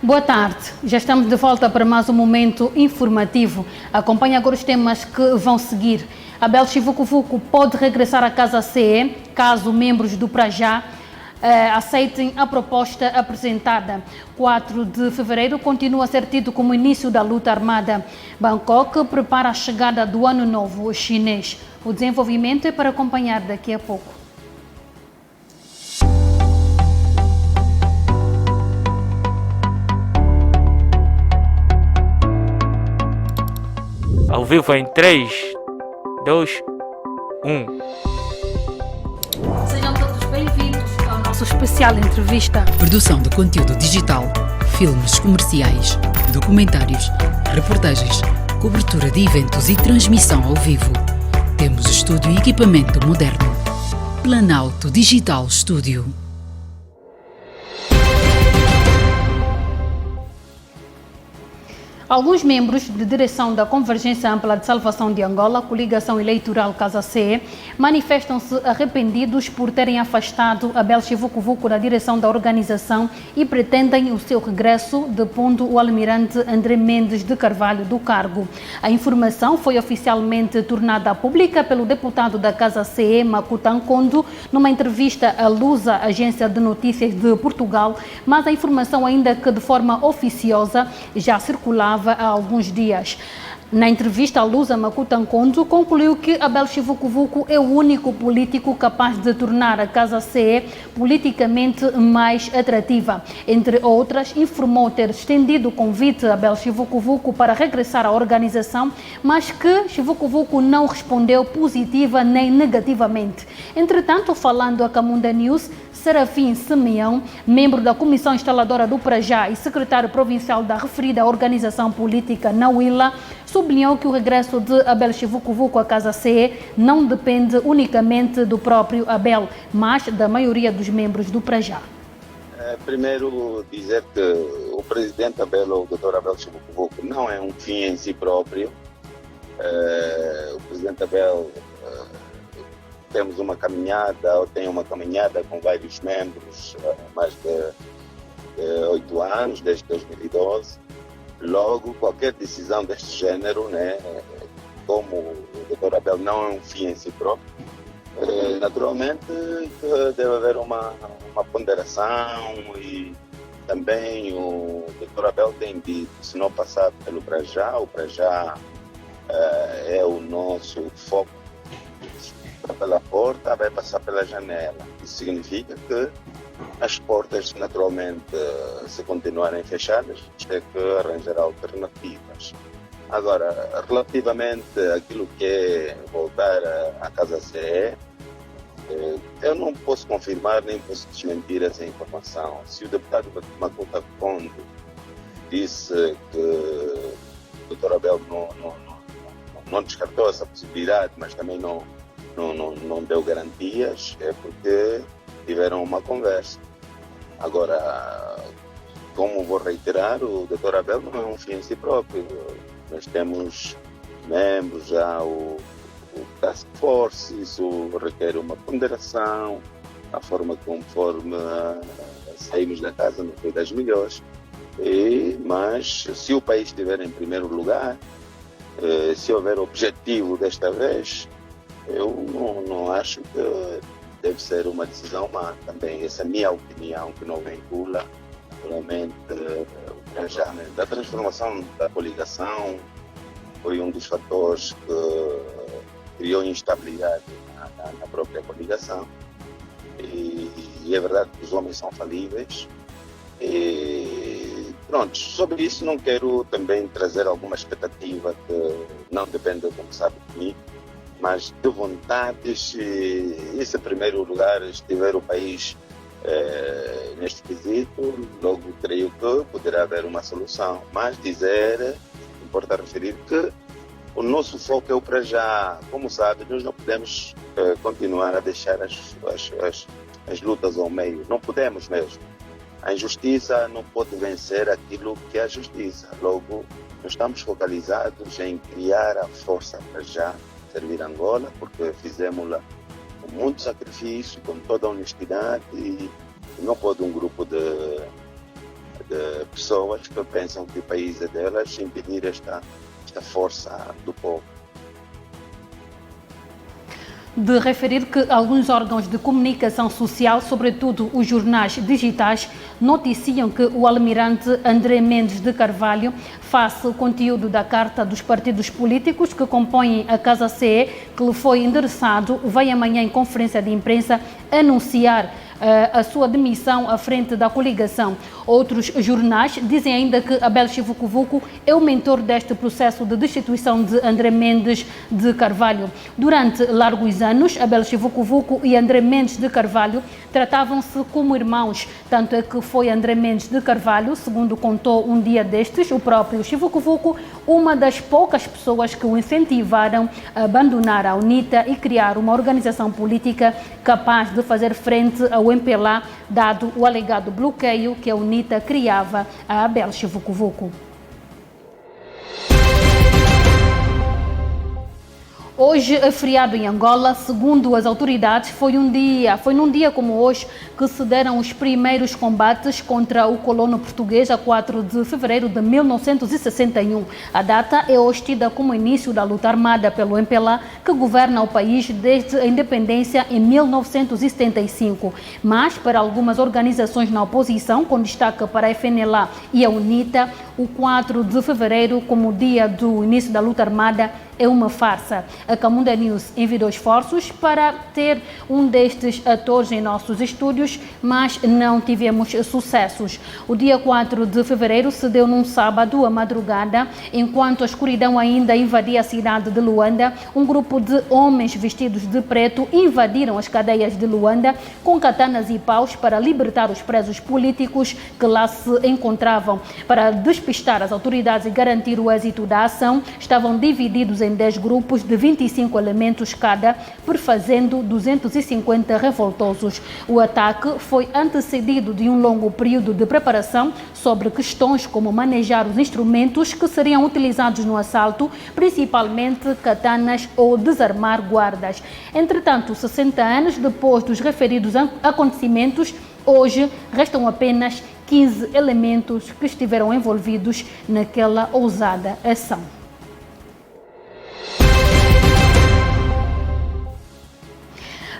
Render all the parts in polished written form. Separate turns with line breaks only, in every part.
Boa tarde, já estamos de volta para mais um momento informativo. Acompanhe agora os temas que vão seguir. Abel Chivucovuco pode regressar à Casa CE, caso membros do Prajá aceitem a proposta apresentada. 4 de fevereiro continua a ser tido como início da luta armada. Bangkok prepara a chegada do Ano Novo chinês. O desenvolvimento é para acompanhar daqui a pouco.
Ao vivo em 3, 2, 1.
Sejam todos bem-vindos ao nosso especial entrevista.
Produção de conteúdo digital, filmes comerciais, documentários, reportagens, cobertura de eventos e transmissão ao vivo. Temos estúdio e equipamento moderno. Planalto Digital Studio.
Alguns membros de direção da Convergência Ampla de Salvação de Angola, coligação eleitoral Casa CE, manifestam-se arrependidos por terem afastado Abel Chivucovuco da direção da organização e pretendem o seu regresso, depondo o almirante André Mendes de Carvalho do cargo. A informação foi oficialmente tornada pública pelo deputado da Casa CE, Makuta Nkondo, numa entrevista à Lusa, agência de notícias de Portugal, mas a informação ainda que de forma oficiosa já circulava há alguns dias. Na entrevista à Lusa, Makuta Nkondo concluiu que Abel Chivucovuco é o único político capaz de tornar a Casa CE politicamente mais atrativa. Entre outras, informou ter estendido o convite a Abel Chivucovuco para regressar à organização, mas que Chivucovuco não respondeu positiva nem negativamente. Entretanto, falando a Camunda News, Serafim Simeão, membro da Comissão Instaladora do Prajá e secretário provincial da referida organização política na Huila, sublinhou que o regresso de Abel Chivucovuco à Casa CE não depende unicamente do próprio Abel, mas da maioria dos membros do Prajá.
Primeiro, dizer que o presidente Abel, o Dr. Abel Chivucovuco, não é um fim em si próprio. O presidente Abel temos uma caminhada, ou tem uma caminhada com vários membros há mais de 8 anos, desde 2012. Logo, qualquer decisão deste género, né, como o Dr. Abel não é um fim em si próprio, naturalmente deve haver uma ponderação e também o Dr. Abel tem dito, se não passar pelo Prajá, o Prajá é o nosso foco. Pela porta, vai passar pela janela. Isso significa que as portas, naturalmente, se continuarem fechadas, tem que arranjar alternativas. Agora, relativamente àquilo que é voltar à Casa CE, eu não posso confirmar nem posso desmentir essa informação. Se o deputado Makuta Nkondo disse que o Dr. Abel não descartou essa possibilidade, mas também não deu garantias, é porque tiveram uma conversa. Agora, como vou reiterar, o Dr. Abel não é um fim em si próprio. Nós temos membros já, o Task Force, isso requer uma ponderação, a forma conforme saímos da casa não foi das melhores. Mas se o país estiver em primeiro lugar, se houver objetivo desta vez, eu não acho que deve ser uma decisão má também. Essa é a minha opinião, que não vincula realmente a transformação da coligação foi um dos fatores que criou instabilidade na própria coligação. E é verdade que os homens são falíveis. Pronto, sobre isso não quero também trazer alguma expectativa que não depende, como sabe, de mim. Mas de vontades, e se em primeiro lugar estiver o país neste quesito, logo creio que poderá haver uma solução. Mas importa referir que o nosso foco é o Prajá. Como sabe, nós não podemos continuar a deixar as lutas ao meio. Não podemos mesmo. A injustiça não pode vencer aquilo que é a justiça. Logo, nós estamos focalizados em criar a força Prajá, servir Angola, porque fizemos-la com muito sacrifício, com toda a honestidade, e não pode um grupo de pessoas que pensam que o país é delas, impedir esta força do povo.
De referir que alguns órgãos de comunicação social, sobretudo os jornais digitais, noticiam que o almirante André Mendes de Carvalho, face ao conteúdo da carta dos partidos políticos que compõem a Casa CE, que lhe foi endereçado, vai amanhã em conferência de imprensa anunciar a sua demissão à frente da coligação. Outros jornais dizem ainda que Abel Chivukuvuku é o mentor deste processo de destituição de André Mendes de Carvalho. Durante largos anos, Abel Chivukuvuku e André Mendes de Carvalho tratavam-se como irmãos, tanto é que foi André Mendes de Carvalho, segundo contou um dia destes o próprio Chivukuvuku, uma das poucas pessoas que o incentivaram a abandonar a UNITA e criar uma organização política capaz de fazer frente ao MPLA, dado o alegado bloqueio que a UNITA criava a Abel Chivukuvuku. Hoje é feriado em Angola. Segundo as autoridades, foi num dia como hoje que se deram os primeiros combates contra o colono português a 4 de fevereiro de 1961. A data é hoje tida como início da luta armada pelo MPLA, que governa o país desde a independência em 1975. Mas, para algumas organizações na oposição, com destaque para a FNLA e a UNITA, o 4 de fevereiro, como dia do início da luta armada, é uma farsa. A Camunda News enviou esforços para ter um destes atores em nossos estúdios, mas não tivemos sucessos. O dia 4 de fevereiro se deu num sábado à madrugada, enquanto a escuridão ainda invadia a cidade de Luanda. Um grupo de homens vestidos de preto invadiram as cadeias de Luanda com katanas e paus para libertar os presos políticos que lá se encontravam. Para despistar as autoridades e garantir o êxito da ação, estavam divididos em 10 grupos de 25 elementos cada, perfazendo 250 revoltosos. O ataque foi antecedido de um longo período de preparação sobre questões como manejar os instrumentos que seriam utilizados no assalto, principalmente katanas ou desarmar guardas. Entretanto, 60 anos depois dos referidos acontecimentos, hoje restam apenas 15 elementos que estiveram envolvidos naquela ousada ação.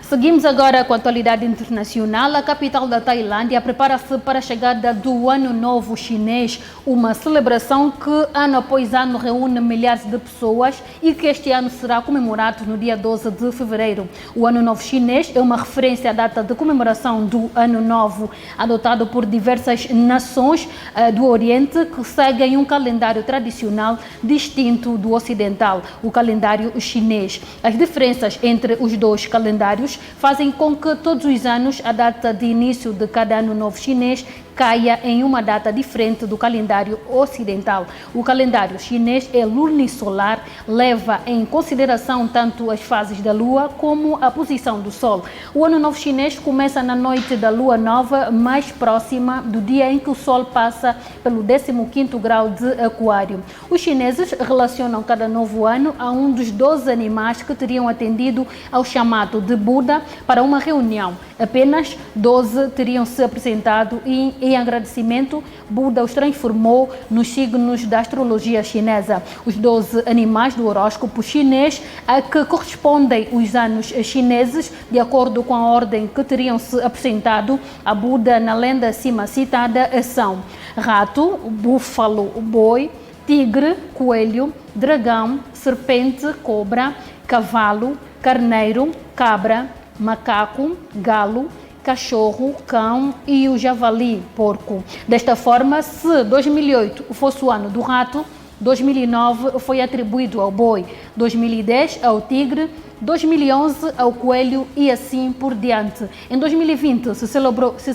Seguimos agora com a atualidade internacional. A capital da Tailândia prepara-se para a chegada do Ano Novo Chinês, uma celebração que ano após ano reúne milhares de pessoas e que este ano será comemorado no dia 12 de fevereiro. O Ano Novo Chinês é uma referência à data de comemoração do Ano Novo, adotado por diversas nações do Oriente que seguem um calendário tradicional distinto do ocidental, o calendário chinês. As diferenças entre os dois calendários fazem com que todos os anos a data de início de cada ano novo chinês caia em uma data diferente do calendário ocidental. O calendário chinês é lunisolar, leva em consideração tanto as fases da Lua como a posição do Sol. O Ano Novo Chinês começa na noite da Lua Nova, mais próxima do dia em que o Sol passa pelo 15º grau de Aquário. Os chineses relacionam cada novo ano a um dos 12 animais que teriam atendido ao chamado de Buda para uma reunião. Apenas 12 teriam se apresentado e, em agradecimento, Buda os transformou nos signos da astrologia chinesa. Os 12 animais do horóscopo chinês a que correspondem os anos chineses, de acordo com a ordem que teriam se apresentado a Buda na lenda acima citada, são rato, búfalo, boi, tigre, coelho, dragão, serpente, cobra, cavalo, carneiro, cabra, macaco, galo, cachorro, cão e o javali, porco. Desta forma, se 2008 fosse o ano do rato, 2009 foi atribuído ao boi, 2010 ao tigre, 2011 ao coelho e assim por diante. Em 2020 se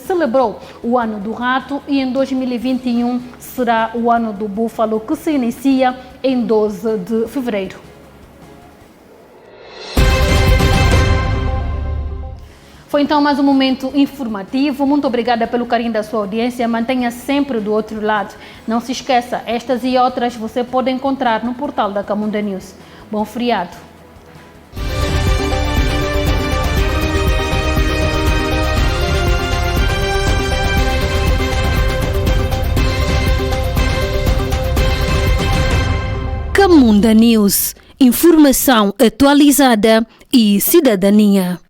celebrou o ano do rato e em 2021 será o ano do búfalo, que se inicia em 12 de fevereiro. Foi então mais um momento informativo. Muito obrigada pelo carinho da sua audiência. Mantenha-se sempre do outro lado. Não se esqueça, estas e outras você pode encontrar no portal da Camunda News. Bom feriado.
Camunda News, informação atualizada e cidadania.